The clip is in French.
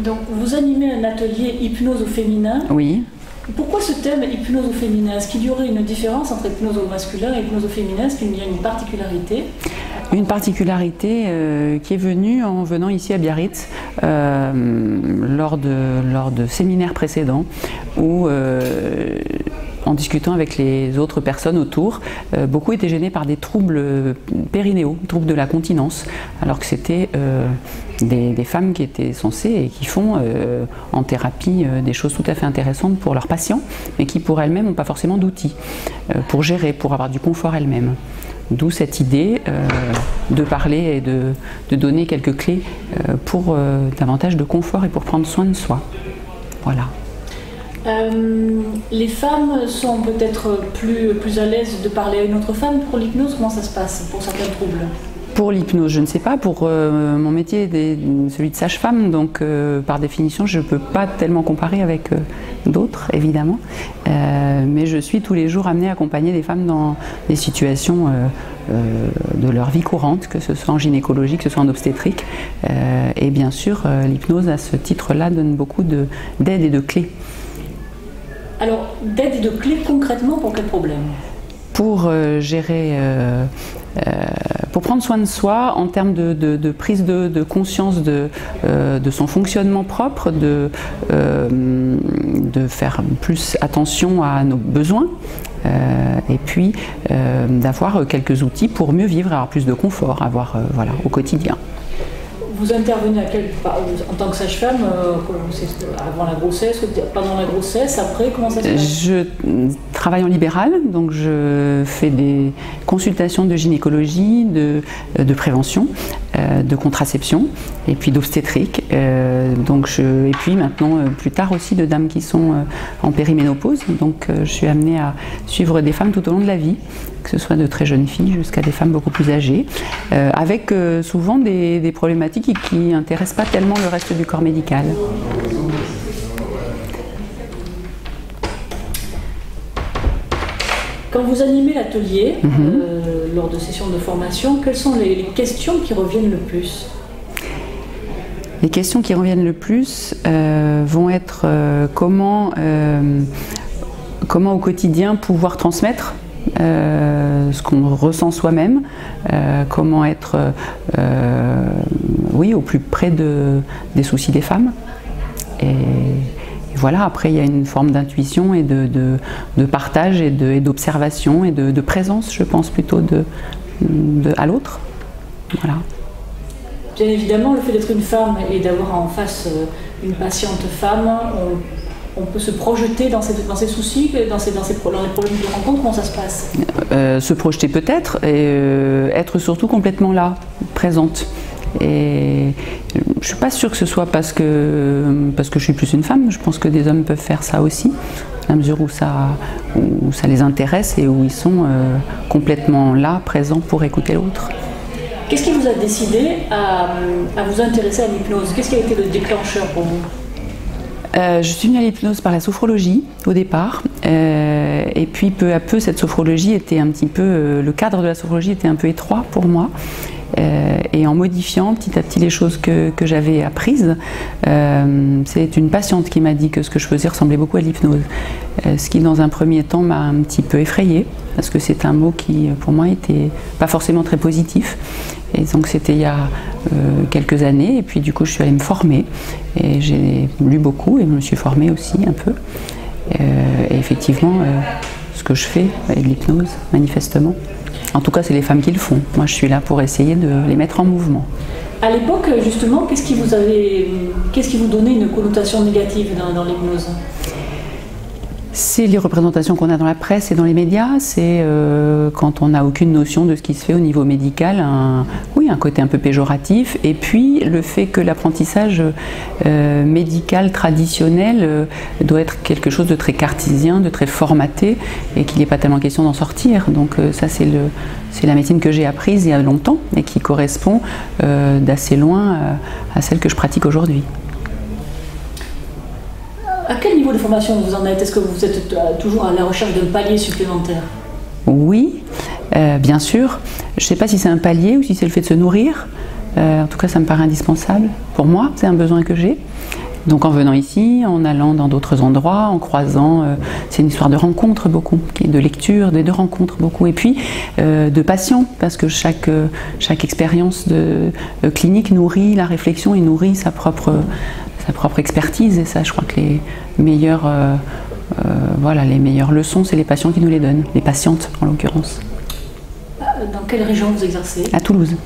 Donc, vous animez un atelier hypnose au féminin. Oui. Pourquoi ce thème hypnose au féminin? Est-ce qu'il y aurait une différence entre hypnose au masculin et hypnose au féminin? Est-ce qu'il y a une particularité? Une particularité qui est venue en venant ici à Biarritz lors de séminaires précédents où en discutant avec les autres personnes autour, beaucoup étaient gênés par des troubles périnéaux, troubles de la continence, alors que c'était des femmes qui étaient censées et qui font en thérapie des choses tout à fait intéressantes pour leurs patients, mais qui pour elles-mêmes n'ont pas forcément d'outils pour gérer, pour avoir du confort elles-mêmes. D'où cette idée de parler et de donner quelques clés pour davantage de confort et pour prendre soin de soi. Voilà. Les femmes sont peut-être plus à l'aise de parler à une autre femme pour l'hypnose. Comment ça se passe pour certains troubles? Pour l'hypnose, je ne sais pas. Pour mon métier, celui de sage-femme, donc par définition, je ne peux pas tellement comparer avec d'autres, évidemment. Mais je suis tous les jours amenée à accompagner des femmes dans des situations de leur vie courante, que ce soit en gynécologie, que ce soit en obstétrique. Et bien sûr, l'hypnose, à ce titre-là, donne beaucoup d'aide et de clés. Alors, d'aide et de clés concrètement pour quel problème? Pour gérer, pour prendre soin de soi en termes de prise de conscience de son fonctionnement propre, de faire plus attention à nos besoins et puis d'avoir quelques outils pour mieux vivre, avoir plus de confort, avoir voilà, au quotidien. Vous intervenez en tant que sage-femme avant la grossesse, pendant la grossesse, après, comment ça se passe? Je travaille en libéral, donc je fais des consultations de gynécologie, de prévention, de contraception et puis d'obstétrique. Et puis maintenant, plus tard aussi, de dames qui sont en périménopause. Donc je suis amenée à suivre des femmes tout au long de la vie, que ce soit de très jeunes filles jusqu'à des femmes beaucoup plus âgées, avec souvent des problématiques qui n'intéressent pas tellement le reste du corps médical. Quand vous animez l'atelier, lors de sessions de formation, quelles sont les questions qui reviennent le plus? Les questions qui reviennent le plus vont être comment au quotidien pouvoir transmettre ce qu'on ressent soi-même, comment être oui, au plus près des soucis des femmes. Et voilà, après il y a une forme d'intuition et de partage et d'observation et de présence, je pense, plutôt à l'autre. Voilà. Bien évidemment, le fait d'être une femme et d'avoir en face une patiente femme, on peut se projeter dans ses soucis, dans les problèmes de rencontre. Comment ça se passe? Se projeter peut-être, et être surtout complètement là, présente. Et je ne suis pas sûre que ce soit parce que je suis plus une femme. Je pense que des hommes peuvent faire ça aussi, à mesure où ça les intéresse et où ils sont complètement là, présents pour écouter l'autre. Qu'est-ce qui vous a décidé à vous intéresser à l'hypnose? Qu'est-ce qui a été le déclencheur pour vous? Je suis venue à l'hypnose par la sophrologie au départ, et puis peu à peu cette sophrologie était un petit peu, le cadre de la sophrologie était un peu étroit pour moi, et en modifiant petit à petit les choses que j'avais apprises, c'est une patiente qui m'a dit que ce que je faisais ressemblait beaucoup à l'hypnose, ce qui dans un premier temps m'a un petit peu effrayée, parce que c'est un mot qui pour moi était pas forcément très positif. Et donc c'était il y a quelques années, et puis du coup je suis allée me former, et j'ai lu beaucoup et je me suis formée aussi un peu. Et effectivement, ce que je fais avec l'hypnose, manifestement, en tout cas c'est les femmes qui le font. Moi je suis là pour essayer de les mettre en mouvement. À l'époque justement, qu'est-ce qui vous donnait une connotation négative dans l'hypnose? C'est les représentations qu'on a dans la presse et dans les médias, c'est quand on n'a aucune notion de ce qui se fait au niveau médical, un côté un peu péjoratif, et puis le fait que l'apprentissage médical traditionnel doit être quelque chose de très cartésien, de très formaté, et qu'il n'est pas tellement question d'en sortir. Donc ça c'est la médecine que j'ai apprise il y a longtemps et qui correspond d'assez loin à celle que je pratique aujourd'hui. À quel niveau de formation vous en êtes? Est-ce que vous êtes toujours à la recherche d'un palier supplémentaire? Oui, bien sûr. Je ne sais pas si c'est un palier ou si c'est le fait de se nourrir. En tout cas, ça me paraît indispensable. Pour moi, c'est un besoin que j'ai. Donc en venant ici, en allant dans d'autres endroits, en croisant, c'est une histoire de rencontres beaucoup, de lecture, de rencontres beaucoup, et puis de patients, parce que chaque expérience clinique nourrit la réflexion et nourrit sa propre expertise, et ça je crois que les meilleures leçons, c'est les patients qui nous les donnent, les patientes en l'occurrence. Dans quelle région vous exercez? À Toulouse.